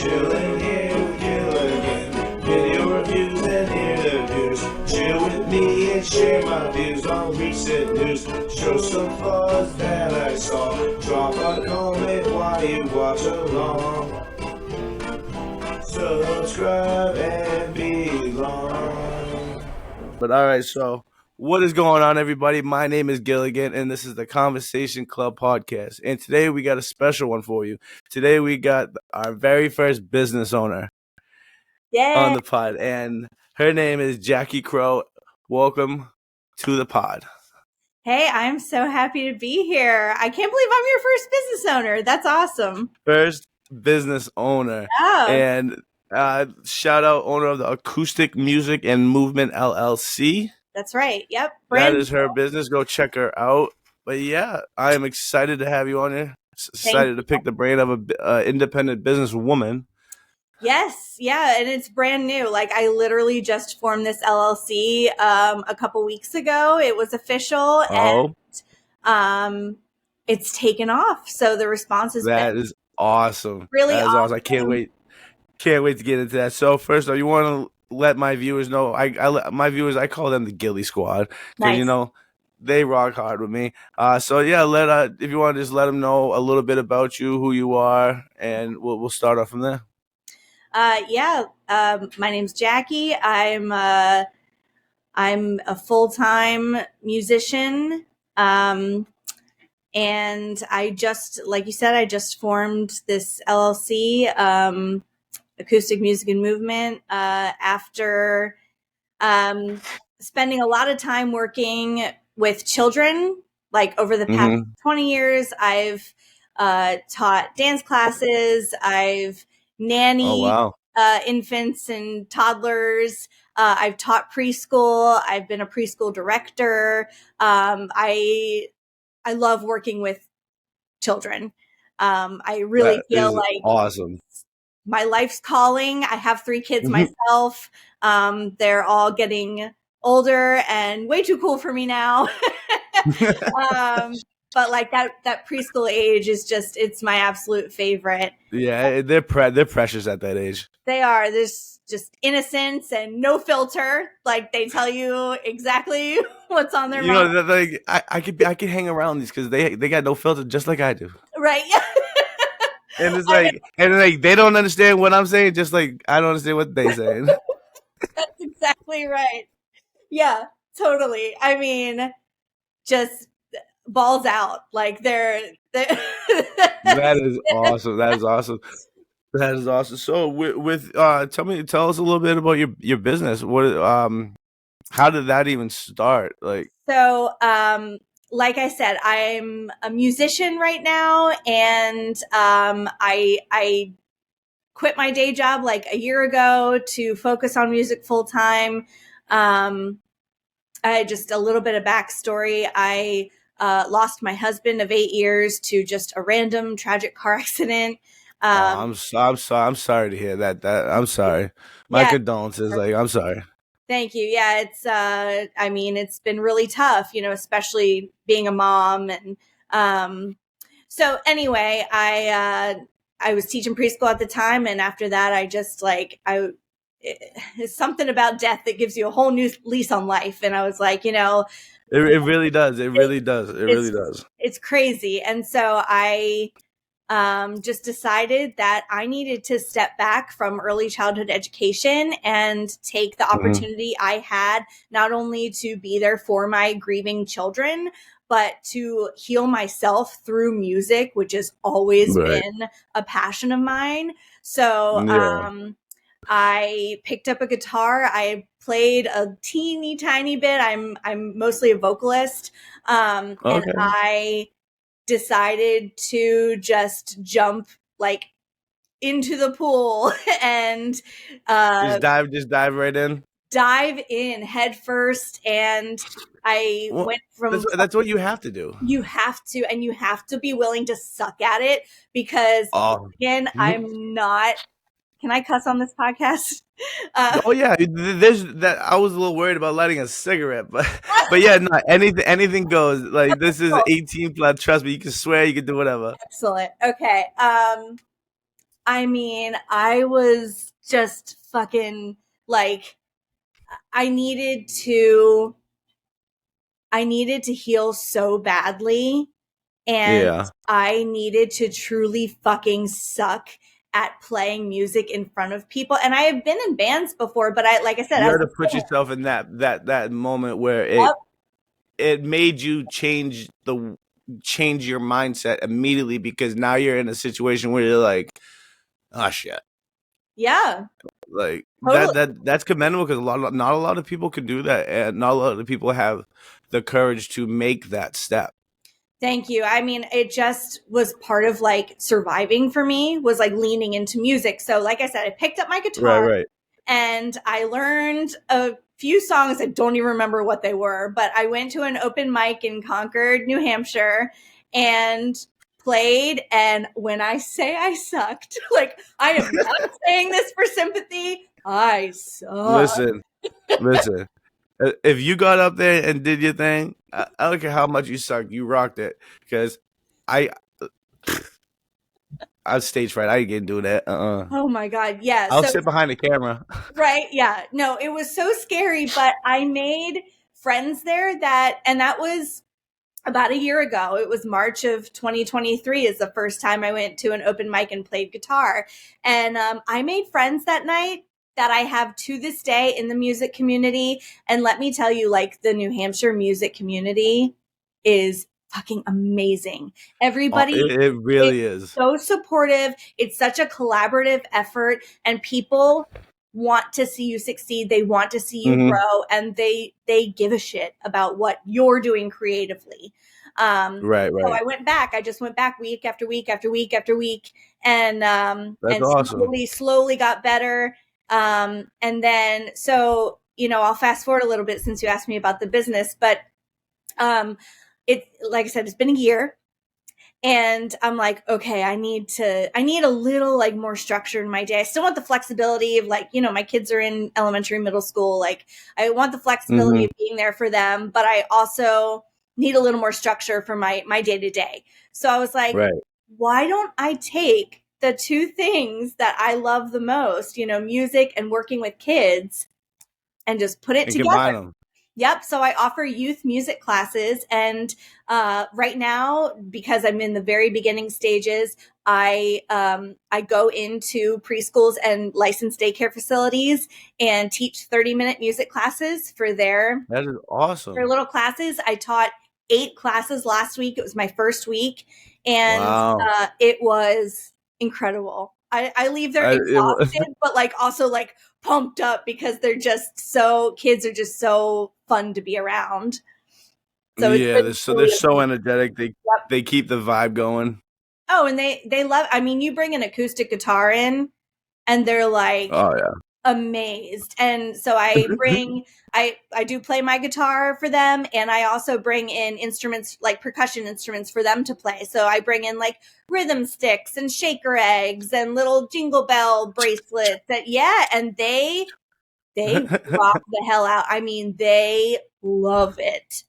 chillin' here with Gilligan. Video reviews and interviews. Chill with me and share my views on recent news. Show some fuzz that I saw. Drop a comment while you watch along. Subscribe and belong. But all right, so what is going on, everybody? My name is Gilligan, and this is the Conversation Club podcast. And today we got a special one for you. Today we got our very first business owner on the pod, and her name is Jackie Crowe. Welcome to the pod. Hey, I'm so happy to be here. I can't believe I'm your first business owner. That's awesome. First business owner. Oh. And shout out owner of the Acoustic Music and Movement LLC. That's right. Yep. That is her business. Go check her out. But yeah, I am excited to have you on here. Excited to pick the brain of an independent businesswoman. Yes. Yeah. And it's brand new. Like, I literally just formed this LLC a couple weeks ago. It was official. And it's taken off. So the response is is awesome. Really that is awesome. I can't wait to get into that. So first off, you want to let my viewers know, my viewers, I call them the Gilly Squad, because Nice. you know they rock hard with me. So yeah, if you want to just let them know a little bit about you, who you are, and we'll start off from there. My name's Jackie. I'm a full-time musician. And I just, like you said, I just formed this LLC, Acoustic Music and Movement, after spending a lot of time working with children. Like, over the past 20 years, I've taught dance classes. I've nannied infants and toddlers. I've taught preschool. I've been a preschool director. I love working with children. I really feel like awesome. My life's calling. I have 3 kids myself. They're all getting older and way too cool for me now. But like that preschool age is just, it's my absolute favorite. Yeah, they're precious at that age. They are. There's just innocence and no filter. Like, they tell you exactly what's on their mind. You know, like I could hang around these because they got no filter, just like I do. Right. And it's like, they don't understand what I'm saying, just like I don't understand what they're saying. That's exactly right. Yeah, totally. I mean, just balls out. Like, they're That is awesome. That is awesome. That is awesome. So tell us a little bit about your business. What how did that even start? So, like I said, I'm a musician right now, and I quit my day job like a year ago to focus on music full time. Just a little bit of backstory. I lost my husband of 8 years to just a random tragic car accident. I'm sorry to hear that. I'm sorry. My condolences. I'm sorry. Thank you. Yeah, it's I mean, it's been really tough, especially being a mom. And so anyway, I was teaching preschool at the time, and after that I just it's something about death that gives you a whole new lease on life. And I was like, it really does. It really does. It really does. It's crazy. And so I just decided that I needed to step back from early childhood education and take the opportunity I had, not only to be there for my grieving children, but to heal myself through music, which has always been a passion of mine. So I picked up a guitar. I played a teeny tiny bit. I'm mostly a vocalist. And I decided to just jump into the pool and just dive right in. Dive in head first. And I went from that's what you have to do. You have to, and you have to be willing to suck at it, because again, I'm not. Can I cuss on this podcast? Yeah, there's that. I was a little worried about lighting a cigarette, but yeah, no, anything goes. Like, this is 18 plus. Trust me, you can swear, you can do whatever. Excellent. Okay. I mean, I was just fucking like, I needed to heal so badly, and Yeah. I needed to truly fucking suck at playing music in front of people. And I have been in bands before, but like I said, You as had to a put singer, yourself in that moment where yep, it made you change your mindset immediately, because now you're in a situation where you're like, oh shit. yeah, Like totally. that's commendable, because not a lot of people can do that, and not a lot of people have the courage to make that step. Thank you. I mean, it just was part of like surviving for me, was like leaning into music. So, like I said, I picked up my Right, guitar right. and I learned a few songs. I don't even remember what they were, but I went to an open mic in Concord, New Hampshire, and played. And when I say I sucked, like, I am not saying this for sympathy, I sucked. Listen. If you got up there and did your thing, I don't care how much you sucked, you rocked it. Because I was stage fright. I ain't getting do that. Oh my God. Yeah. I'll So, sit behind the camera. right. Yeah. No, it was so scary, but I made friends there and that was about a year ago. It was March of 2023 is the first time I went to an open mic and played guitar. And I made friends that night that I have to this day in the music community. And let me tell you, like, the New Hampshire music community is fucking amazing. Everybody It is really is. so supportive. It's such a collaborative effort, and people want to see you succeed. They want to see you Hmm. grow, and they give a shit about what you're doing creatively. Right, So right. I went back. I just went back week after week after week after week, That's and awesome. slowly got better. And then so I'll fast forward a little bit since you asked me about the business, but um, it like I said, it's been a year. And I'm like, okay, I need a little like more structure in my day. I still want the flexibility of like, my kids are in elementary, middle school. Like I want the flexibility Hmm. of being there for them, but I also need a little more structure for my day to day. So I was like, Right. why don't I take the two things that I love the most, music and working with kids, and just put it And together? combine them. Yep. So I offer youth music classes. And right now, because I'm in the very beginning stages, I go into preschools and licensed daycare facilities and teach 30-minute music classes for their That is awesome. little classes. I taught 8 classes last week. It was my first week, and Wow. it was incredible. I leave there It was. exhausted, but like also like pumped up, because kids are just so fun to be around. So it's Yeah, been they're really so amazing. energetic. Yep. They keep the vibe going. Oh, and they love. I mean, you bring an acoustic guitar in, and they're like Oh yeah. amazed. And so I do play my guitar for them, and I also bring in instruments, like percussion instruments, for them to play. So I bring in like rhythm sticks and shaker eggs and little jingle bell bracelets. And they rock the hell out. I mean, they love it.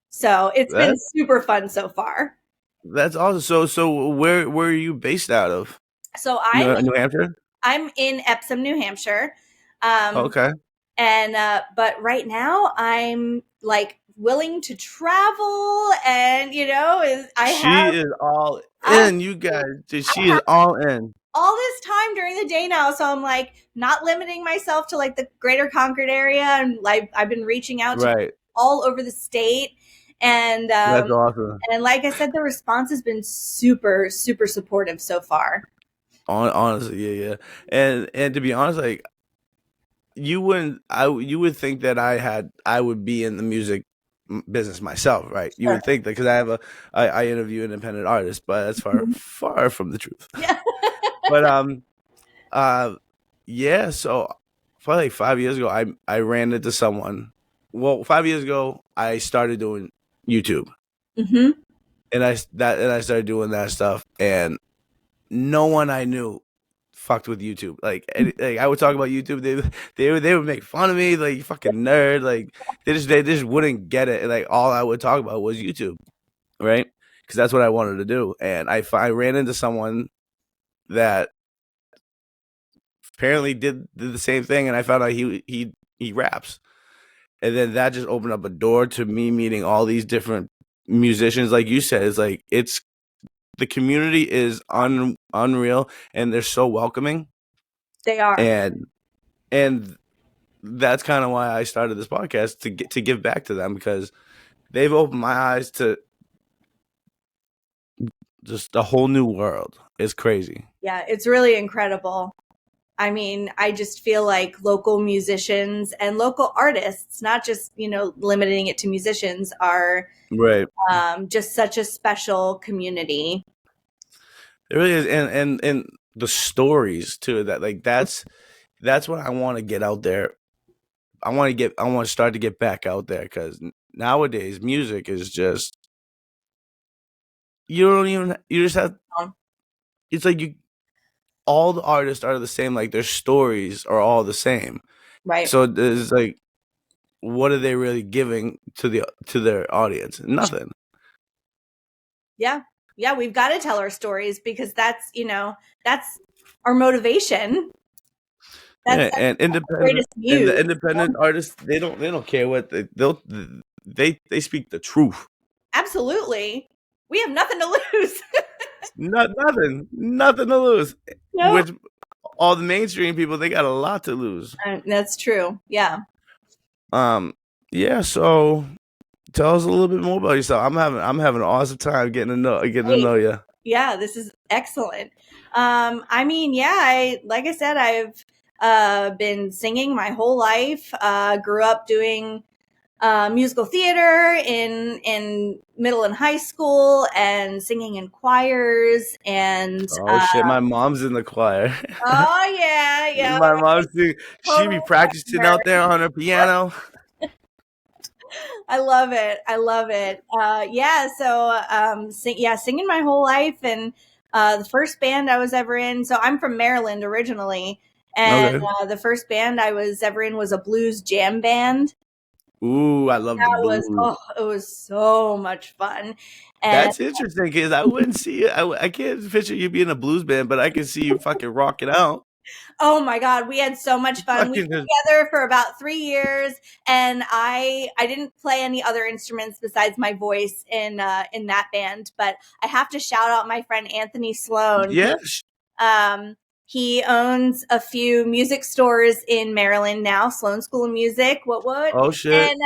So it's been that super fun so far. that's awesome. So where are you based out of? So New Hampshire? I'm in Epsom, New Hampshire. Um, Okay. and but right now I'm like willing to travel, and She is all I in, you guys. She have is all in. all this time during the day now, so I'm like not limiting myself to like the greater Concord area, and like I've been reaching out to Right. all over the state. and That's um awesome. and like I said, the response has been super super supportive so far. Honestly, yeah, yeah. And to be honest, like you would think that I would be in the music business myself, right? You Sure. would think that, because I interview independent artists, but that's far from the truth. Yeah. But uh yeah, so probably like 5 years ago, I ran into someone. Well, 5 years ago, I started doing YouTube, Hmm. and I started doing that stuff, and no one I knew fucked with YouTube. Like I would talk about YouTube, they would make fun of me, like, you fucking nerd. Like they just wouldn't get it. And like all I would talk about was YouTube, right? Because that's what I wanted to do. And I ran into someone that apparently did the same thing, and I found out he raps, and then that just opened up a door to me meeting all these different musicians. Like you said, it's like the community is unreal, and they're so welcoming, They are. and that's kind of why I started this podcast, to give back to them, because they've opened my eyes to just a whole new world. It's crazy. Yeah, it's really incredible. I mean, I just feel like local musicians and local artists, not just, limiting it to musicians, are Right. just such a special community. It really is, and the stories too. That's what I want to get out there. I want to start to get back out there, because nowadays music is just, you just have, it's like all the artists are the same. Like, their stories are all the same. Right. So there's like, what are they really giving to their audience? Nothing. Yeah. Yeah, we've got to tell our stories, because that's our motivation. That's and the independent artists, they don't care what they speak the truth. Absolutely. We have nothing to lose. Nothing to lose. Nope. Which all the mainstream people, they got a lot to lose. That's true. Yeah. Yeah. So tell us a little bit more about yourself. I'm having an awesome time getting to know you. Yeah, this is excellent. I mean, yeah, like I said, I've been singing my whole life. Grew up doing musical theater in middle and high school, and singing in choirs. And shit, my mom's in the choir. Oh yeah. My mom's she be practicing out there on her piano. I love it. Yeah. So, singing my whole life. And the first band I was ever in, so I'm from Maryland originally. And the first band I was ever in was a blues jam band. Ooh, I love the blues. It was so much fun. And that's interesting, because I wouldn't see it. I can't picture you being a blues band, but I can see you fucking rocking out. Oh my God, we had so much fun. We were together for about 3 years, and I didn't play any other instruments besides my voice in that band. But I have to shout out my friend Anthony Sloan. Yes. He owns a few music stores in Maryland now, Sloan School of Music. What? Oh shit!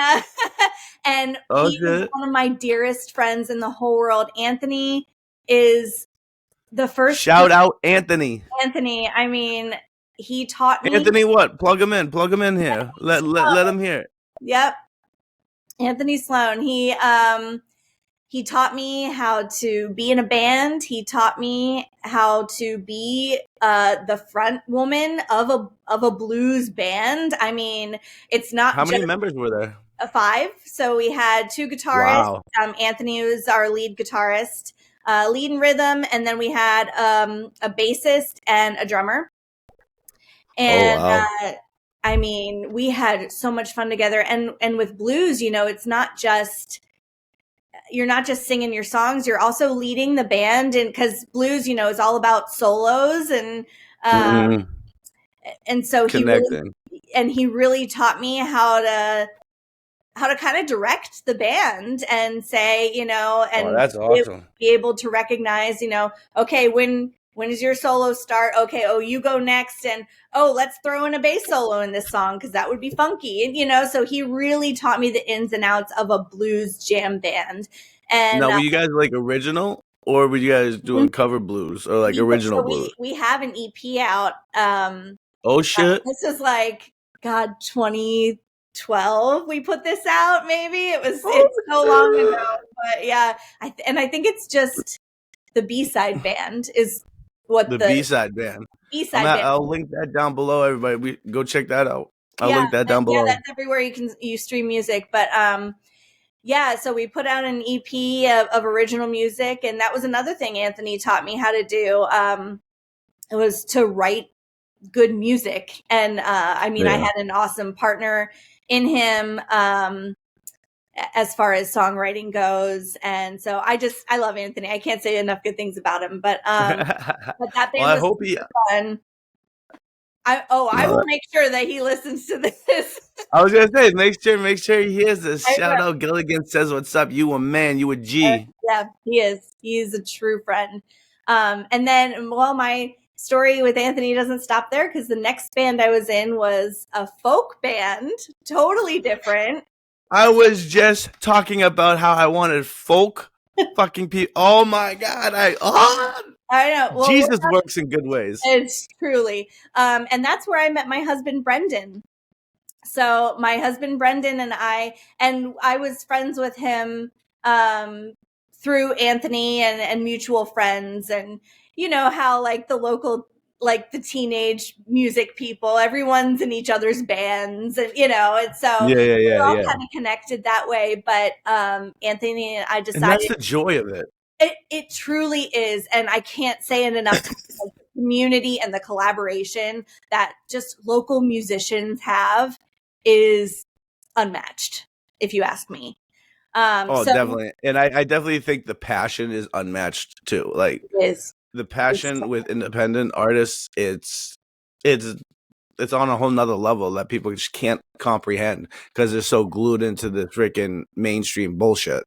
And he is one of my dearest friends in the whole world. Anthony is the first. Shout out Anthony. Anthony, I mean, he taught me. Anthony, what? Plug him in here. Let him hear it. Yep. Anthony Sloan. He taught me how to be in a band. He taught me how to be the front woman of a blues band. I mean, it's not. How many members were there? 5. So we had 2 guitarists. Wow. Anthony was our lead guitarist, lead and rhythm, and then we had a bassist and a drummer. And wow. I mean, we had so much fun together. And with blues, it's not just. You're not just singing your songs, you're also leading the band. And because blues, is all about solos, and so he really taught me how to kind of direct the band and say, and that's awesome. Be able to recognize, okay, when does your solo start? Okay, you go next, and let's throw in a bass solo in this song because that would be funky. And so he really taught me the ins and outs of a blues jam band. And now, were you guys like original, or were you guys doing cover blues, or like original blues? We have an EP out. Oh shit! This is like 2012. We put this out. Maybe it's so long ago, but yeah. I think it's just the B-side band is. What the B-side band. B-side band. I'll link that down below, everybody. We go check that out. I'll link that down below. Yeah, that's everywhere you stream music. But so we put out an EP of original music, and that was another thing Anthony taught me how to do. It was to write good music, and I had an awesome partner in him. As far as songwriting goes, and so I love Anthony. I can't say enough good things about him. But that band was fun. I No. will make sure that he listens to this. I was gonna say, make sure he hears this. I Shout will. out Gilligan says, "What's up? You a man? You a G." Yeah, he is. He's a true friend. And then, well, my story with Anthony doesn't stop there because the next band I was in was a folk band, totally different. I was just talking about how I wanted folk fucking people. Oh my god! I know. Well, Jesus works in good ways. it's truly. And that's where I met my husband, Brendan. So my husband, Brendan, and I was friends with him through Anthony and mutual friends. And you know how like the local, like the teenage music people, everyone's in each other's bands, and and so we're all kind of connected that way. But Anthony and I decided, and that's the joy of it. It truly is, and I can't say it enough times. Like, the community and the collaboration that just local musicians have is unmatched, if you ask me. Definitely, and I definitely think the passion is unmatched too. Like the passion with independent artists, it's on a whole nother level that people just can't comprehend because they're so glued into the freaking mainstream bullshit.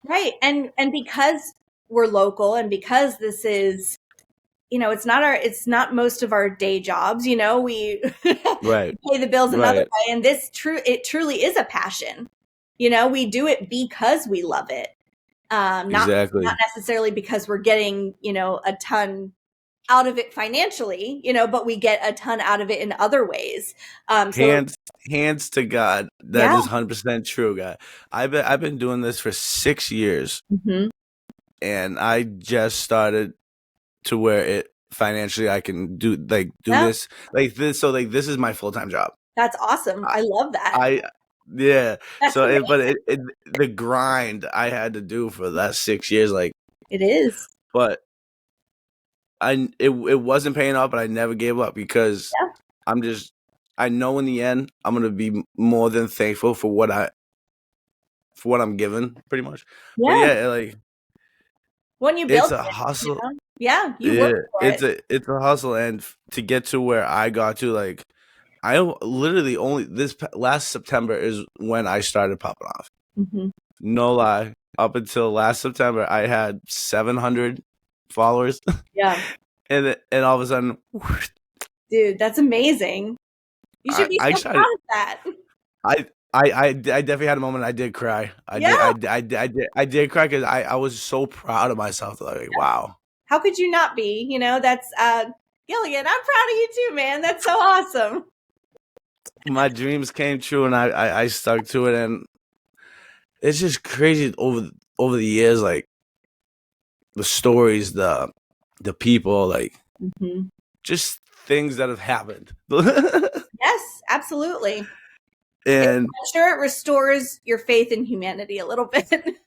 Right. And because we're local and because this is, it's not most of our day jobs, we right. pay the bills another way. And it truly is a passion. We do it because we love it. Not necessarily because we're getting, a ton out of it financially, but we get a ton out of it in other ways. Hands to God, that is 100% true, guy. I've been doing this for 6 years, and I just started to where it financially I can do this like this. So like this is my full-time job. That's awesome. I love that. So the grind I had to do for that 6 years, like it is, but it wasn't paying off, but I never gave up because I know in the end I'm gonna be more than thankful for what I'm given, pretty much. But like when you build it's a hustle. You work for it. It's a hustle, and to get to where I got to, like I literally only this last September is when I started popping off. No lie, up until last September I had 700 followers. Yeah. and all of a sudden, dude, that's amazing. You should be so proud of that. I definitely had a moment I did cry. I did cry because I was so proud of myself. Like, wow. How could you not be? That's Gilligan, I'm proud of you too, man. That's so awesome. My dreams came true and I stuck to it, and it's just crazy over the years, like the stories, the people, like just things that have happened. Yes, absolutely. And I'm sure it restores your faith in humanity a little bit.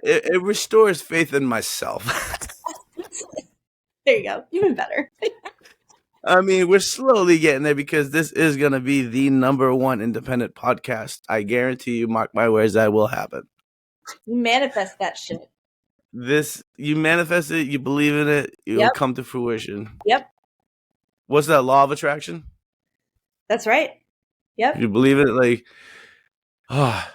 It restores faith in myself. There you go. Even better. I mean, we're slowly getting there because this is going to be the #1 independent podcast. I guarantee you, mark my words, that will happen. You manifest that shit. You manifest it, you believe in it, it'll come to fruition. Yep. What's that, law of attraction? That's right. Yep. You believe it, like, I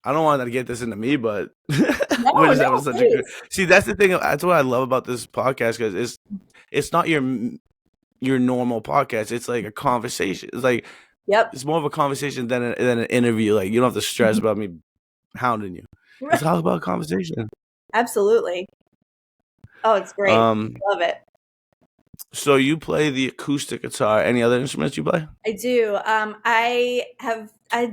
don't want to get this into me, but we're just having such a good. See, that's the thing. That's what I love about this podcast, because it's not your normal podcast. It's like a conversation. It's like it's more of a conversation than an interview. Like, you don't have to stress about me hounding you. Right. It's all about conversation. Absolutely. Oh, it's great. Love it. So you play the acoustic guitar. Any other instruments you play? I do. I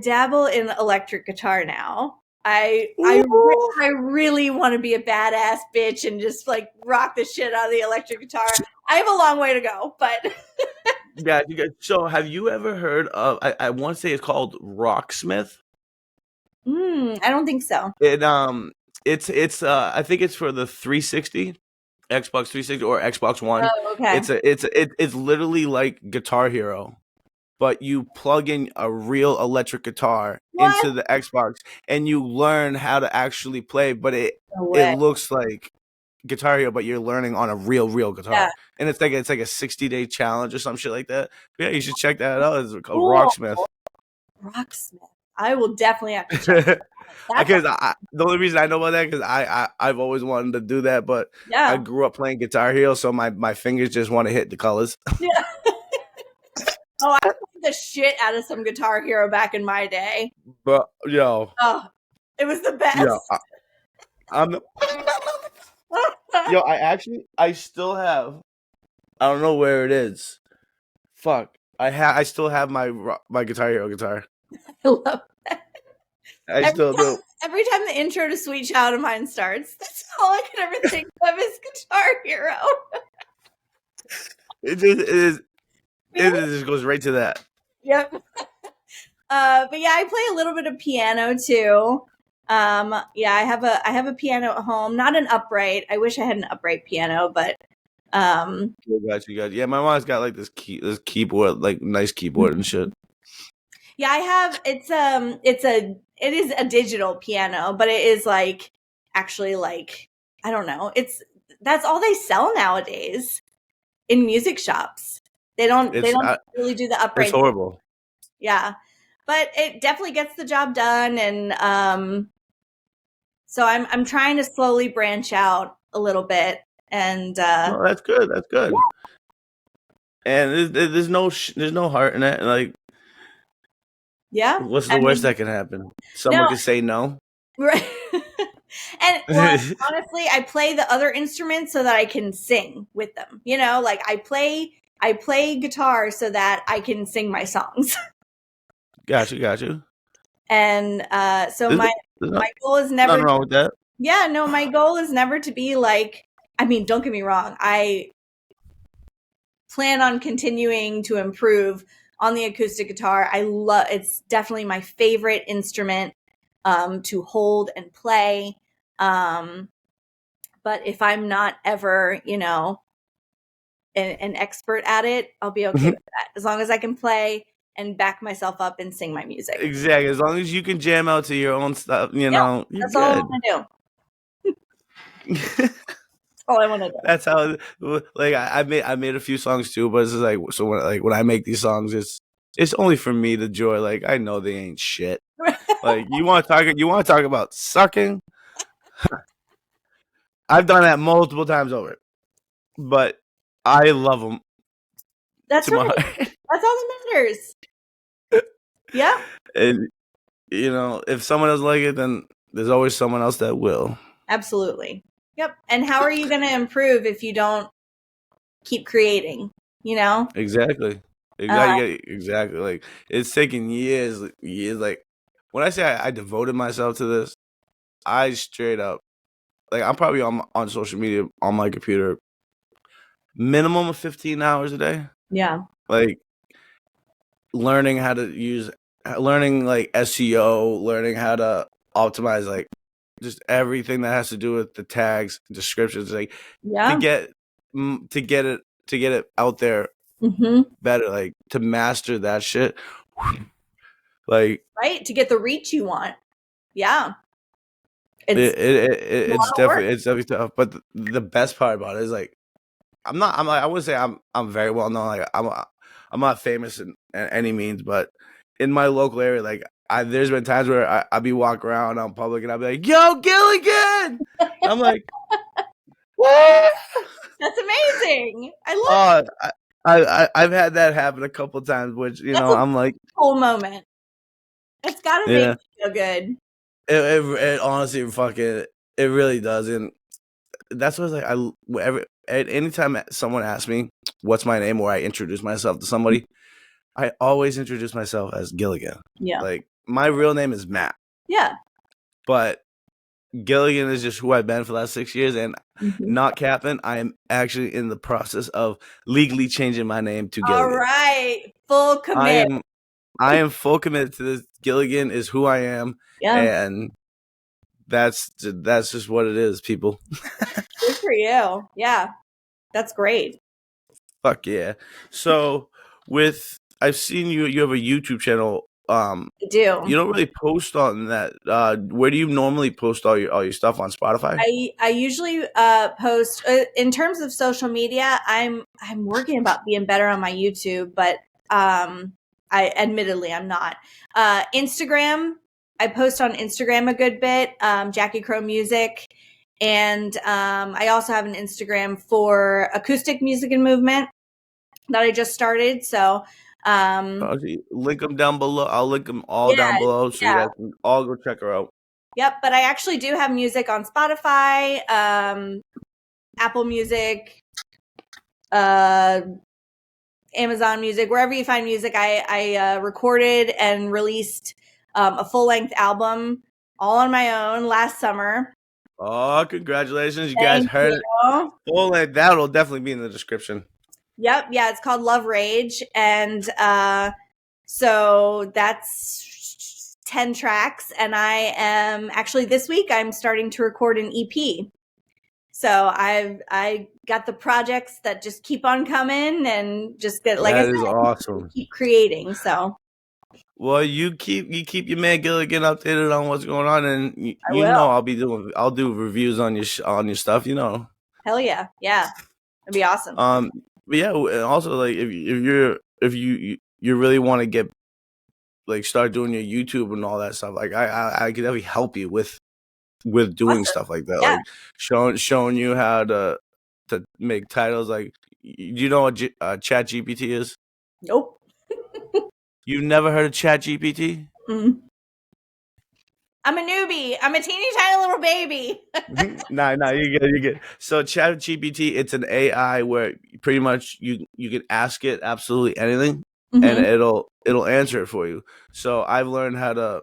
dabble in electric guitar now. I really want to be a badass bitch and just like rock the shit out of the electric guitar. I have a long way to go, but yeah. So have you ever heard of? I want to say it's called Rocksmith. I don't think so. It's I think it's for the 360. Xbox 360 or Xbox One. Oh, okay. It's literally like Guitar Hero, but you plug in a real electric guitar into the Xbox and you learn how to actually play. But it looks like Guitar Hero, but you're learning on a real guitar, Yeah. and it's like a 60-day challenge or some shit like that. But yeah, you should check that out. It's called Cool. Rocksmith. Rocksmith. I will definitely have to check that out. Because the only reason I know about that because I've always wanted to do that, but I grew up playing Guitar Hero, so my fingers just want to hit the colors. Yeah. Oh, I played the shit out of some Guitar Hero back in my day. But oh, it was the best. I still have. I don't know where it is. Fuck, I still have my Guitar Hero guitar. I love that. Still do. Every time the intro to Sweet Child of Mine starts, that's all I can ever think of is Guitar Hero. It just goes right to that. Yep. But yeah, I play a little bit of piano too. Yeah, I have a piano at home, not an upright. I wish I had an upright piano, but Got you. Yeah, my mom's got like this keyboard, like nice keyboard and shit. Yeah, I have. It is a digital piano, but it is like actually like I don't know. That's all they sell nowadays in music shops. They don't really do the upright. It's horrible. Yeah, but it definitely gets the job done, and so I'm trying to slowly branch out a little bit, and that's good. That's good. Yeah. And there's no heart in it. Like, yeah, what's the worst that can happen? Someone could say no. Right. And honestly, I play the other instruments so that I can sing with them. You know, like I play guitar so that I can sing my songs. Got you. And so my goal is never. Nothing wrong with that. Yeah, no, my goal is never to be like. I mean, don't get me wrong. I plan on continuing to improve on the acoustic guitar. It's definitely my favorite instrument to hold and play. But if I'm not ever, an expert at it, I'll be okay with that. As long as I can play and back myself up and sing my music. Exactly. As long as you can jam out to your own stuff, know. That's all I want to do. That's all I want to do. That's how. Like I made a few songs too, but it's just like so when I make these songs, it's only for me to enjoy. Like I know they ain't shit. Like you want to talk about sucking. I've done that multiple times over, but I love them. That's right. That's all that matters. Yeah. And if someone doesn't like it, then there's always someone else that will. Absolutely. Yep. And how are you going to improve if you don't keep creating? Exactly. Exactly. Like it's taken years. Like when I say I devoted myself to this, I straight up. Like I'm probably on social media on my computer minimum of 15 hours a day. Yeah. Like learning like SEO, learning how to optimize like just everything that has to do with the tags, descriptions, like to get it out there better, like to master that shit. Like right, to get the reach you want. Yeah. It's definitely tough, but the best part about it is like I wouldn't say I'm very well known. Like I'm not famous in any means, but in my local area, like there's been times where I'll be walking around on public and I'll be like, "Yo, Gilligan!" I'm like, "What?" That's amazing. I love it. I've had that happen a couple times, which I'm like, cool moment. It's gotta make you feel good. It honestly it really does, and that's what it's like. Anytime someone asks me what's my name or I introduce myself to somebody, I always introduce myself as Gilligan. Yeah, like my real name is Matt. Yeah, but Gilligan is just who I've been for the last 6 years, and not capping, I am actually in the process of legally changing my name to Gilligan. All right, full commit. I am full committed to this. Gilligan is who I am, and that's just what it is, people. Good for you. Yeah, that's great. Fuck yeah. So I've seen you have a YouTube channel I do. You don't really post on that. Where do you normally post all your stuff on Spotify? I usually post in terms of social media. I'm working about being better on my YouTube, but I admittedly I'm not. Instagram, I post on Instagram a good bit. Jackie Crowe Music, and I also have an Instagram for Acoustic Music and Movement that I just started. So Link them down below. I'll link them all yeah, down below, so you yeah. guys can all go check her out. Yep, but I actually do have music on Spotify, Apple Music, Amazon Music, wherever you find music. I recorded and released a full-length album all on my own last summer. Oh, congratulations. You guys Thank heard you. it. Well, that'll definitely be in the description. Yep, yeah, it's called Love Rage, and so that's 10 tracks, and I am actually this week I'm starting to record an EP. So I got the projects that just keep on coming and just get, like That I is said, awesome. keep creating. So Well, you keep your man Gilligan updated on what's going on, and I you will. know I'll do reviews on your stuff. You know. Hell yeah, yeah, it'd be awesome. But yeah, and also like if you really want to get like start doing your YouTube and all that stuff, like I could definitely help you with doing Awesome. stuff like that, Yeah. like showing you how to make titles. Like, do you know what Chat GPT is? Nope. You've never heard of Chat GPT? Mm. I'm a newbie. I'm a teeny tiny little baby. Nah, you get. So Chat GPT, it's an AI where pretty much you can ask it absolutely anything, and it'll answer it for you. So I've learned how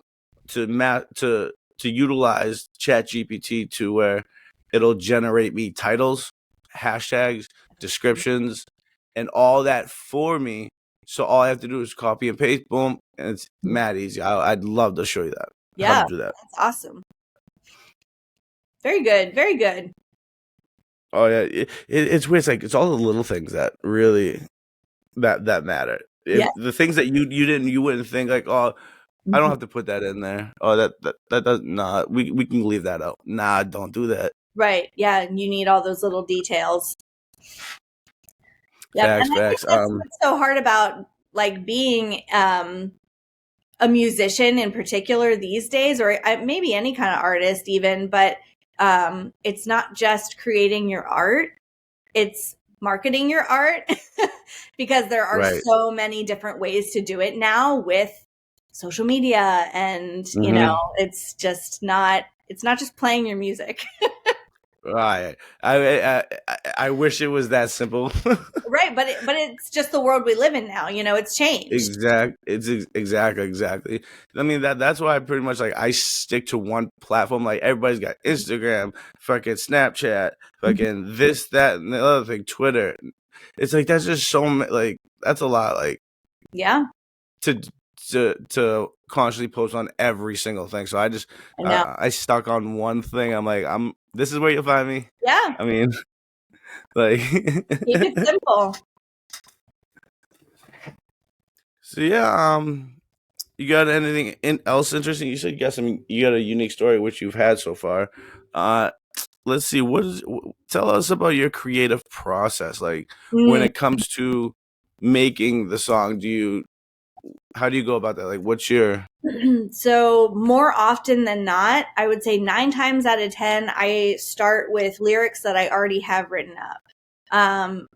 to utilize Chat GPT to where it'll generate me titles, hashtags, descriptions, and all that for me. So all I have to do is copy and paste, boom, and it's mad easy. I'd love to show you that. Yeah, How to do that. that's awesome. Very good. Very good. Oh yeah, it's weird. It's like it's all the little things that really that matter. Yeah. The things that you wouldn't think like, oh, I don't have to put that in there. Oh, that does not. We can leave that out. Nah, don't do that. Right. Yeah. You need all those little details. Yeah. Facts, And I think facts. that's what's so hard about like being a musician in particular these days, or maybe any kind of artist even, but it's not just creating your art, it's marketing your art because there are so many different ways to do it now with social media, and you know, it's not just playing your music. Right. I wish it was that simple. Right, but it's just the world we live in now. You know, it's changed. Exactly. I mean that's why I pretty much like I stick to one platform. Like everybody's got Instagram, fucking Snapchat, fucking this, that, and the other thing, Twitter. It's like that's just so like that's a lot. Like yeah, to constantly post on every single thing. So I just I stuck on one thing. I'm like this is where you'll find me. Yeah. I mean, like keep it simple. So yeah, you got anything else interesting? You said you got a unique story which you've had so far. Let's see. Tell us about your creative process. Like when it comes to making the song, how do you go about that? Like what's your So more often than not, I would say 9 times out of 10, I start with lyrics that I already have written up. I'm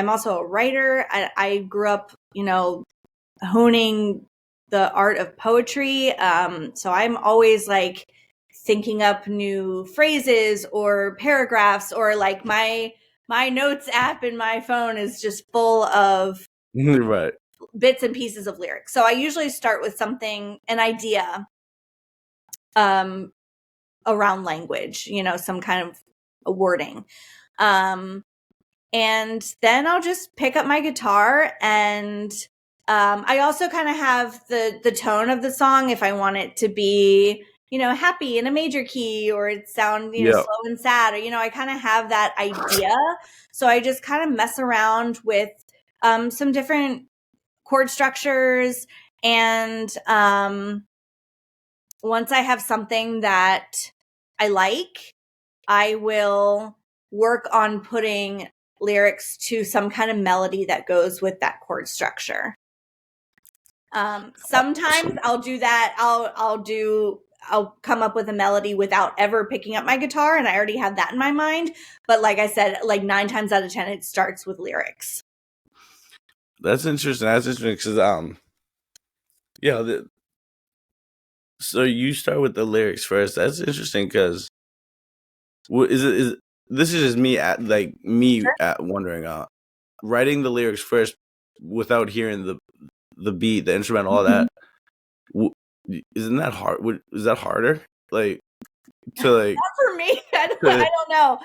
also a writer. I grew up, you know, honing the art of poetry. So I'm always like thinking up new phrases or paragraphs, or like my notes app in my phone is just full of right bits and pieces of lyrics. So I usually start with an idea around language, you know, some kind of a wording. And then I'll just pick up my guitar, and I also kind of have the tone of the song if I want it to be, you know, happy in a major key, or it sound, you know, slow and sad, or, you know, I kind of have that idea. So I just kind of mess around with some different chord structures, and once I have something that I like, I will work on putting lyrics to some kind of melody that goes with that chord structure. Sometimes I'll do that. I'll come up with a melody without ever picking up my guitar, and I already have that in my mind. But like I said, like 9 times out of 10, it starts with lyrics. That's interesting. That's interesting because yeah. So you start with the lyrics first. That's interesting because is this is just me wondering writing the lyrics first without hearing the beat, the instrumental, all that. Isn't that hard? Is that harder? Like to like Not for me. I don't know.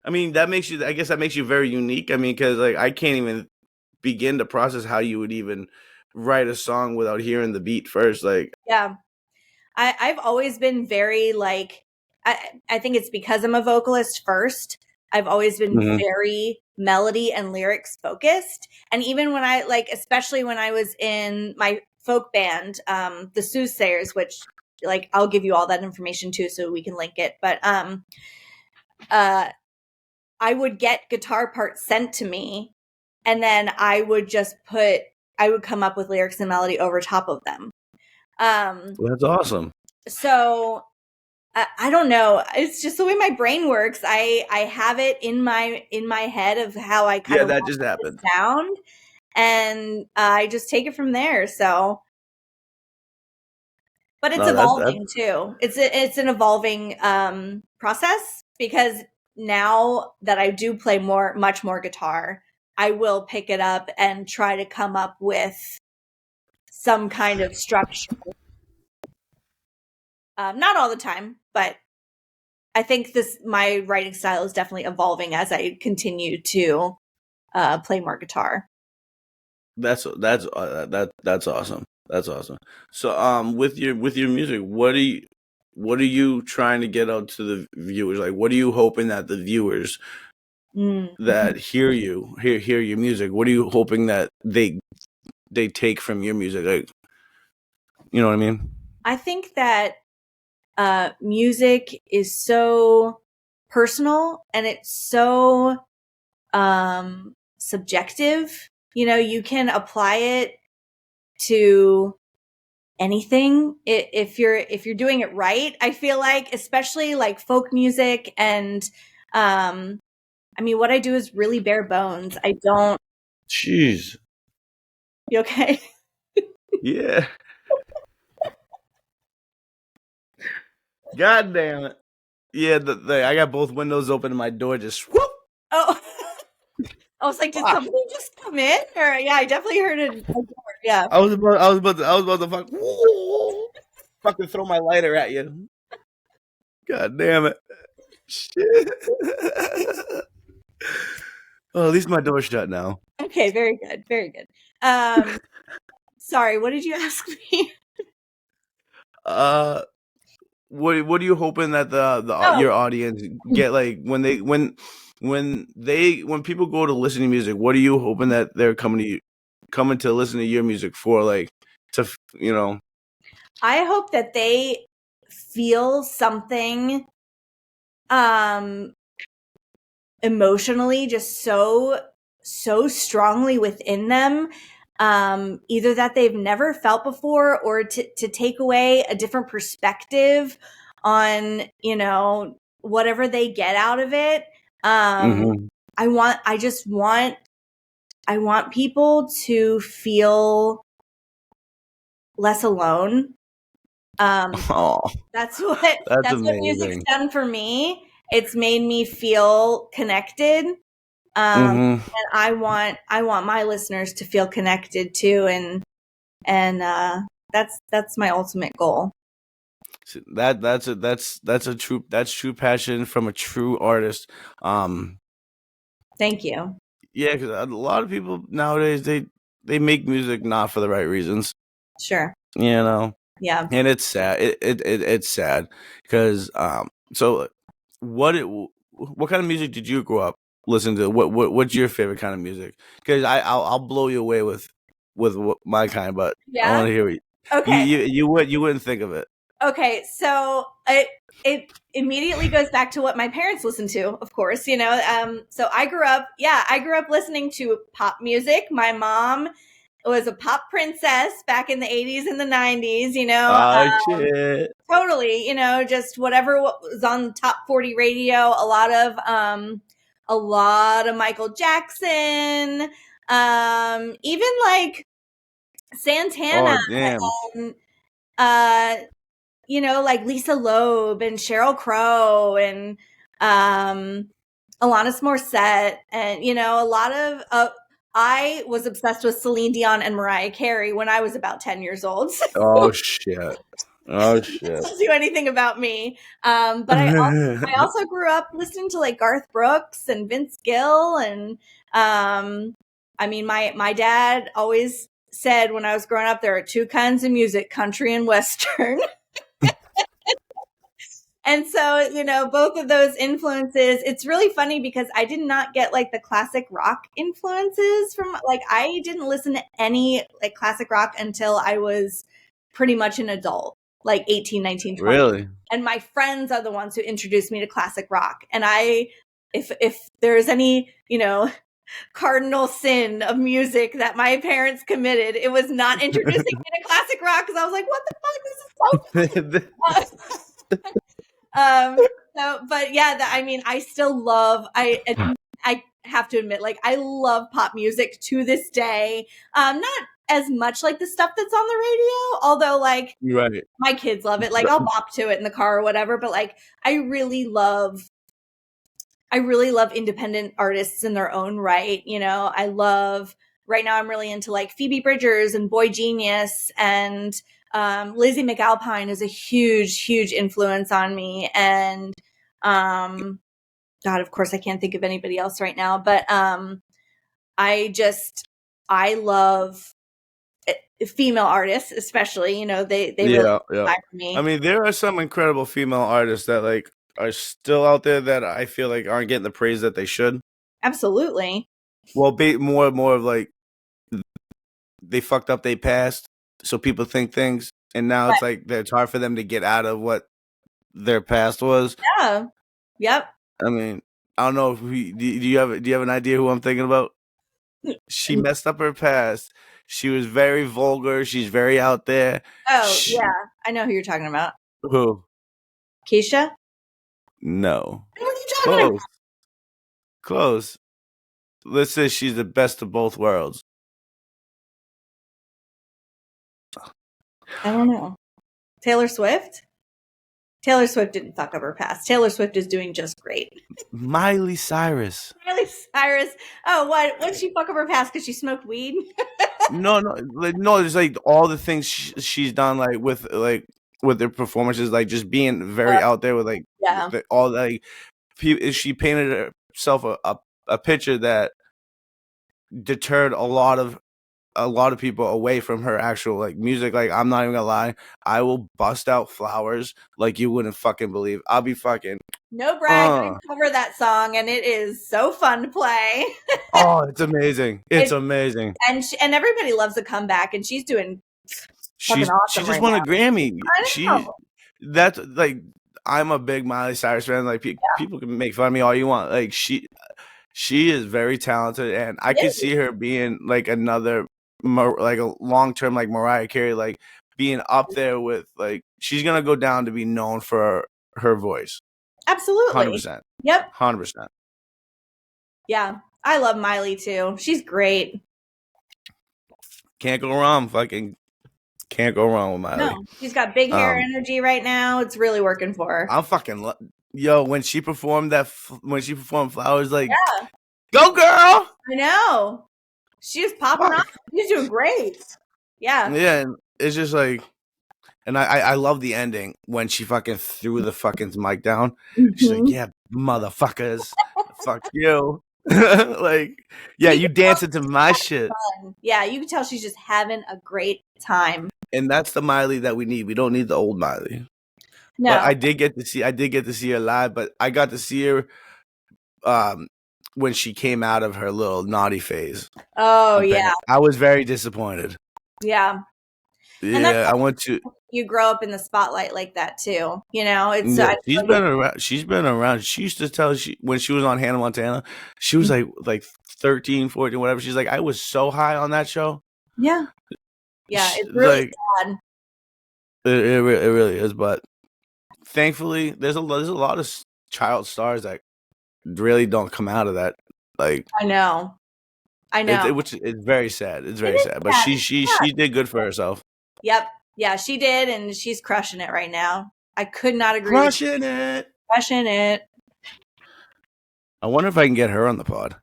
I mean, I guess that makes you very unique. I mean, because like I can't even begin to process how you would even write a song without hearing the beat first. Like, yeah, I've always been very like, I think it's because I'm a vocalist first. I've always been very melody and lyrics focused. And even when I especially when I was in my folk band, the Soothsayers, which like I'll give you all that information too, so we can link it. But I would get guitar parts sent to me, and then I would come up with lyrics and melody over top of them. that's awesome. So I don't know. It's just the way my brain works. I have it in my head of how I kind of that just happened. Sound, and I just take it from there. So, but it's evolving too. It's an evolving process, because now that I do play much more guitar, I will pick it up and try to come up with some kind of structure. Not all the time, but I think my writing style is definitely evolving as I continue to play more guitar. That's awesome. That's awesome. So with your music, what are you trying to get out to the viewers? Like, what are you hoping that the viewers that hear your music, what are you hoping that they take from your music? Like, you know what I mean? I think that music is so personal, and it's so subjective. You know, you can apply it to anything if you're doing it right. I feel like, especially like folk music, and I mean, what I do is really bare bones. I don't. Jeez. You okay? Yeah. God damn it. Yeah, I got both windows open and my door just whoop. Oh, I was like, did somebody just come in? Or yeah, I definitely heard it. Yeah, I was about to fucking throw my lighter at you. God damn it. Shit. Oh, at least my door's shut now. Okay, very good, very good. Sorry, what did you ask me? What are you hoping that your audience get, like when people go to listen to music? What are you hoping that they're coming to listen to your music for? Like, to I hope that they feel something emotionally just so strongly within them, either that they've never felt before, or to take away a different perspective on, you know, whatever they get out of it. I want people to feel less alone. That's what music's done for me. It's made me feel connected. And I want my listeners to feel connected too, and that's my ultimate goal. That's true passion from a true artist. Thank you. Yeah, because a lot of people nowadays they make music not for the right reasons. Sure. You know. Yeah. And it's sad. It's sad because so what kind of music did you grow up listen to? What's your favorite kind of music? Because I'll blow you away with my kind, but I Yeah. want to hear it. Okay. You wouldn't think of it. Okay. So it immediately goes back to what my parents listened to, of course, so I grew up listening to pop music. My mom was a pop princess back in the 80s and the 90s, Oh shit. totally, just whatever was on top 40 radio, a lot of Michael Jackson, even like Santana, Oh damn. and like Lisa Loeb and Sheryl Crow and Alanis Morissette, and a lot of I was obsessed with Celine Dion and Mariah Carey when I was about 10 years old. So Oh shit. Oh it shit. doesn't do anything about me. But I also grew up listening to like Garth Brooks and Vince Gill, and I mean my dad always said when I was growing up there are two kinds of music, country and western. And so, both of those influences, it's really funny because I did not get like the classic rock influences from, like, I didn't listen to any like classic rock until I was pretty much an adult, like 18, 19, 20. Really? And my friends are the ones who introduced me to classic rock. And if there's any, cardinal sin of music that my parents committed, it was not introducing me to classic rock, because I was like, what the fuck? This is so but yeah, I mean, I still love, I have to admit, like, I love pop music to this day. Not as much like the stuff that's on the radio, although like Right. my kids love it. Like I'll bop to it in the car or whatever, but like, I really love independent artists in their own right. Right now I'm really into like Phoebe Bridgers and Boy Genius, and Lizzie McAlpine is a huge influence on me. And God, of course I can't think of anybody else right now, but I love female artists, especially, they really inspire me. I mean, there are some incredible female artists that like are still out there that I feel like aren't getting the praise that they should. Absolutely. Well, more of like they fucked up, they passed, so people think things, and now it's like it's hard for them to get out of what their past was. Yeah. Yep. I mean, I don't know if do you have an idea who I'm thinking about? She messed up her past. She was very vulgar. She's very out there. Oh, yeah. I know who you're talking about. Who? Keisha? No. What are you talking about? Close. Let's say she's the best of both worlds. I don't know. Taylor Swift? Taylor Swift didn't fuck up her past. Taylor Swift is doing just great. Miley Cyrus. Miley Cyrus. Oh, what? What did she fuck up her past because she smoked weed? No. There's like all the things she's done, like with their performances, like just being very out there with like all like she painted herself a picture that deterred a lot of people away from her actual like music. Like, I'm not even gonna lie, I will bust out Flowers like you wouldn't fucking believe. I'll be fucking no brag. I cover that song and it is so fun to play. Oh, it's amazing. It's amazing. And everybody loves a comeback, and she's doing she's awesome. She just won a Grammy. I know. That's like, I'm a big Miley Cyrus fan. Like people can make fun of me all you want. Like she is very talented, and I could see her being like another like a long-term like Mariah Carey, like being up there with, like, she's gonna go down to be known for her voice. Absolutely. 100%. Yep. 100%. Yeah, I love Miley too. She's great. Can't go wrong. Fucking can't go wrong with Miley. No, she's got big hair energy right now. It's really working for her. I'm fucking when she performed Flowers, like, go girl. I know. She was popping off. She's doing great. Yeah. Yeah, and it's just like, and I love the ending when she fucking threw the fucking mic down. She's like, yeah, motherfuckers, fuck you. Like, yeah, you dancing to my shit. Fun. Yeah, you can tell she's just having a great time. And that's the Miley that we need. We don't need the old Miley. No, but I did get to see her live, but I got to see her when she came out of her little naughty phase. Oh yeah, I was very disappointed. yeah. And Yeah, I went to. you grow up in the spotlight like that too. You know, it's Yeah, she's been around. She's been around. She used to tell when she was on Hannah Montana, she was like 13, 14, whatever. She's like, I was so high on that show. yeah, it's really like, sad. It really is, but thankfully, there's a lot of child stars that really don't come out of that. Like, I know. which is very sad. It's very sad, but sad. she did good for herself. Yep, yeah, she did, and she's crushing it right now. I could not agree. Crushing it. I wonder if I can get her on the pod.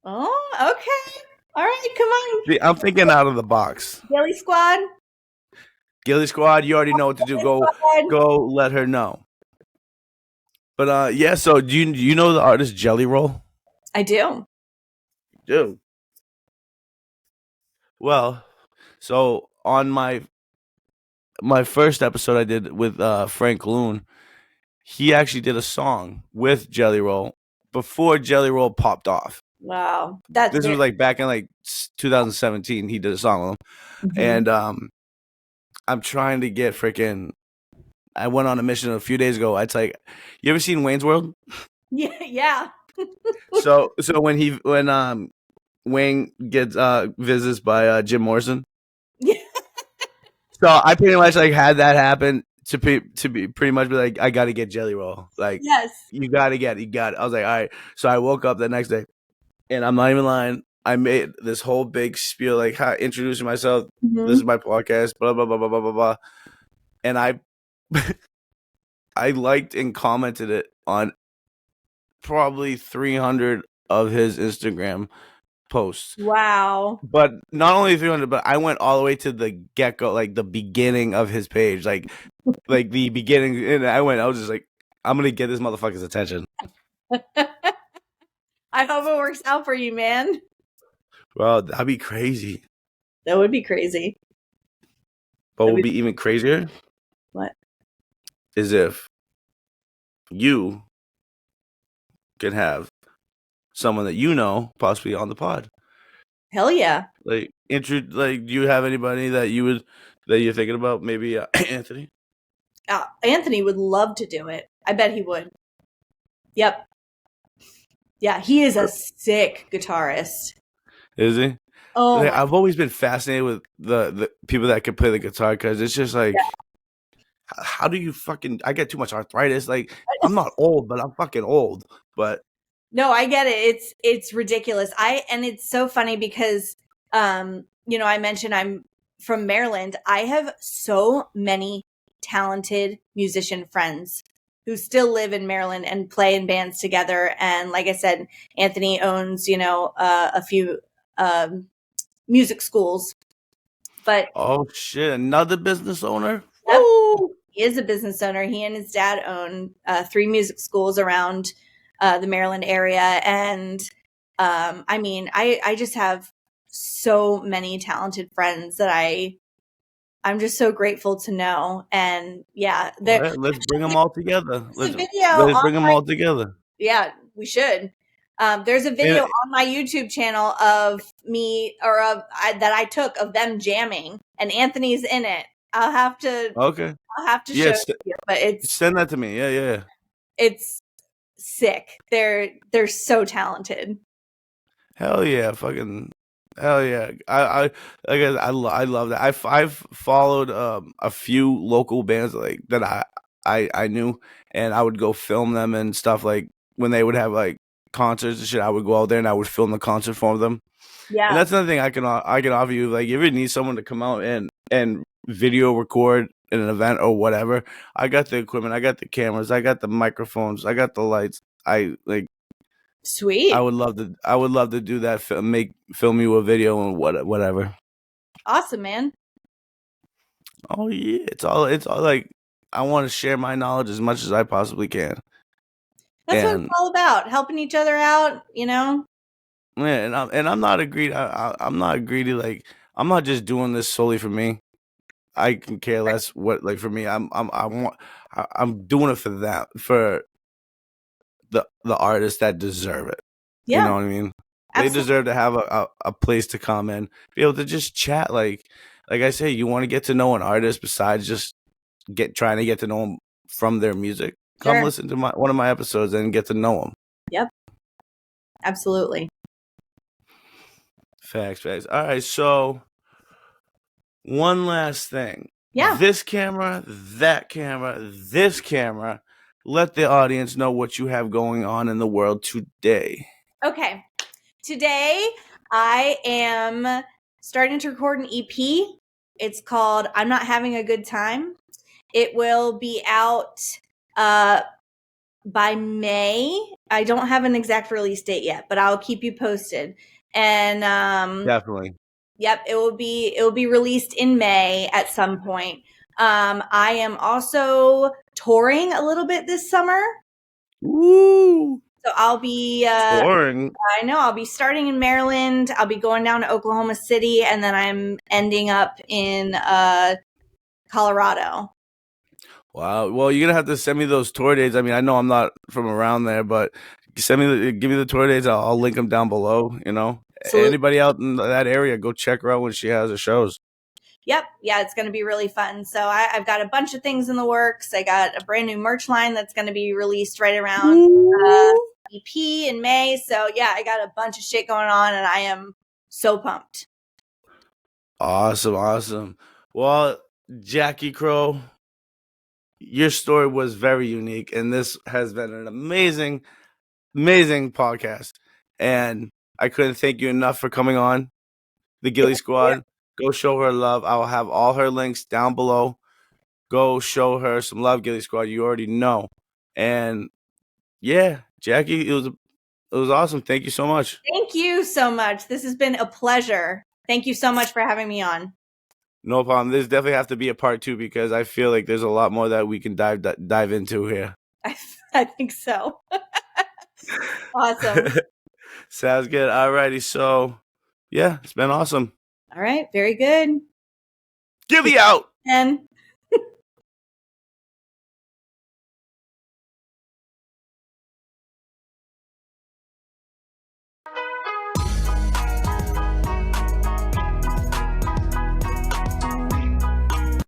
Oh, okay. All right, come on. See, I'm thinking out of the box. Gilly Squad. Gilly Squad, you already know what to do. Go let her know. But yeah, so do you know the artist Jelly Roll? I do. Do. Well, so on my first episode I did with Frank Loon, he actually did a song with Jelly Roll before Jelly Roll popped off. Wow. This was like back in like 2017. He did a song with him. Mm-hmm. And I'm trying to get I went on a mission a few days ago. It's like, you ever seen Wayne's World? Yeah. So when Wayne gets visits by Jim Morrison. Yeah. So I pretty much like had that happen to be pretty much be like, I got to get Jelly Roll. Like, yes, you got to get it. I was like, all right. So I woke up the next day, and I'm not even lying. I made this whole big spiel, like, introducing myself. Mm-hmm. This is my podcast, blah, blah, blah, blah, blah, blah, blah. And I liked and commented it on probably 300 of his Instagram posts. Wow. But not only 300, but I went all the way to the get-go, like the beginning of his page, like the beginning. And I was just like, I'm going to get this motherfucker's attention. I hope it works out for you, man. Well, that'd be crazy. That would be crazy. But what would be even crazier? What? Is if you can have someone that you know possibly on the pod. Hell yeah. Like, do you have anybody that you're thinking about? Maybe Anthony? Anthony would love to do it. I bet he would. Yep. Yeah, he is a sick guitarist. Is he? Oh, like, I've always been fascinated with the people that can play the guitar, because it's just like, how do you I get too much arthritis. Like, I'm not old, but I'm fucking old. But no, I get it. It's ridiculous. And it's so funny because, I mentioned I'm from Maryland. I have so many talented musician friends who still live in Maryland and play in bands together. And like I said, Anthony owns, a few music schools. But oh shit, another business owner? Yep, he is a business owner. He and his dad own 3 music schools around the Maryland area. And I just have so many talented friends that I'm just so grateful to know. And yeah, let's bring them all together. Let's bring them all together. Yeah, we should. There's a video on my YouTube channel of me that I took of them jamming, and Anthony's in it. I'll have to show you, but send that to me. Yeah. It's sick. They're so talented. Hell yeah, fucking hell yeah. I love that. I've followed a few local bands like that I knew, and I would go film them and stuff. Like when they would have like concerts and shit, I would go out there and I would film the concert for them. Yeah. And that's another thing I can offer you. Like, if you need someone to come out and video record in an event or whatever, I got the equipment, I got the cameras, I got the microphones, I got the lights. Sweet. I would love to do that. Film you a video and whatever. Awesome, man. Oh yeah, it's all like, I want to share my knowledge as much as I possibly can. That's what it's all about, helping each other out, Yeah, and I'm not a greedy. I'm not greedy. Like, I'm not just doing this solely for me. I can care less what, like, for me. I'm doing it for them, for the artists that deserve it. Yeah, You know what I mean? They absolutely. deserve to have a place to come and be able to just chat. Like I say, you want to get to know an artist besides just trying to get to know them from their music. Come Sure. listen to one of my episodes and get to know them. Yep. Absolutely. Facts. All right, so one last thing. Yeah. This camera, that camera, this camera. Let the audience know what you have going on in the world today. Okay. Today, I am starting to record an EP. It's called I'm Not Having a Good Time. It will be out by May. I don't have an exact release date yet, but I'll keep you posted. And Definitely. yep, it will be released in May at some point. I am also touring a little bit this summer. Woo! So I'll be Boring. I know I'll be starting in Maryland. I'll be going down to Oklahoma City, and then I'm ending up in Colorado. Wow. Well, you're gonna have to send me those tour dates. I mean, I know I'm not from around there, but give me the tour dates. I'll link them down below. You know, Absolutely. anybody out in that area, go check her out when she has her shows. Yep. Yeah, it's going to be really fun. So I've got a bunch of things in the works. I got a brand new merch line that's going to be released right around EP in May. So yeah, I got a bunch of shit going on, and I am so pumped. Awesome. Well, Jackie Crowe, your story was very unique, and this has been an amazing podcast. And I couldn't thank you enough for coming on the Gilly Squad. Go show her love. I'll have all her links down below. Go show her some love, Gilly Squad. You already know. And yeah, Jackie, it was awesome. Thank you so much. Thank you so much. This has been a pleasure. Thank you so much for having me on. No problem. There's definitely have to be a part 2 because I feel like there's a lot more that we can dive into here. I think so. Awesome. Sounds good. Alrighty. So yeah, it's been awesome. All right. Very good. Gilly out. And